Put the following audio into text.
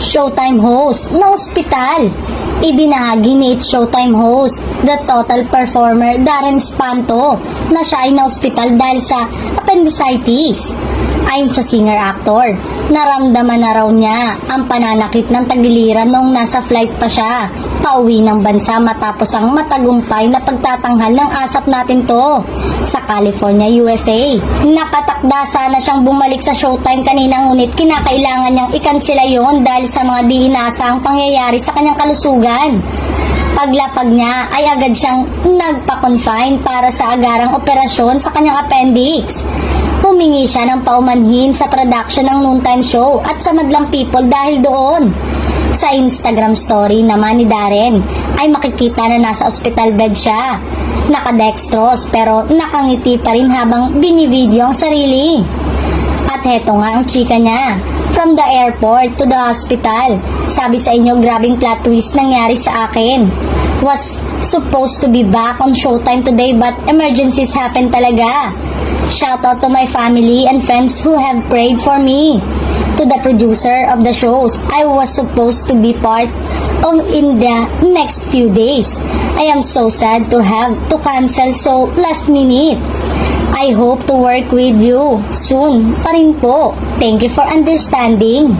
Showtime host na ospital. Ibinahagi ni Showtime host, the total performer Darren Espanto, na siya ay na-ospital dahil sa appendicitis. Ayon sa singer-actor, naramdaman na raw niya ang pananakit ng tagiliran noong nasa flight pa siya pauwi ng bansa matapos ang matagumpay na pagtatanghal ng Asap Natin To sa California, USA. Nakatakda sana siyang bumalik sa Showtime kanina, ngunit kinakailangan niyang ikansela yon dahil sa mga di inaasahang pangyayari sa kanyang kalusugan. Paglapag niya ay agad siyang nagpa-confine para sa agarang operasyon sa kanyang appendix. Humingi siya ng paumanhin sa production ng noontime show at sa madlang people dahil doon. Sa Instagram story naman ni Darren ay makikita na nasa hospital bed siya. Nakadextrose pero nakangiti pa rin habang binivideo ang sarili. At heto nga ang chika niya. From the airport to the hospital. Sabi sa inyo, grabing plot twist nangyari sa akin. Was supposed to be back on Showtime today but emergencies happen talaga. Shout out to my family and friends who have prayed for me. To the producer of the shows I was supposed to be part of in the next few days. I am so sad to have to cancel so last minute. I hope to work with you soon pa rin po. Thank you for understanding.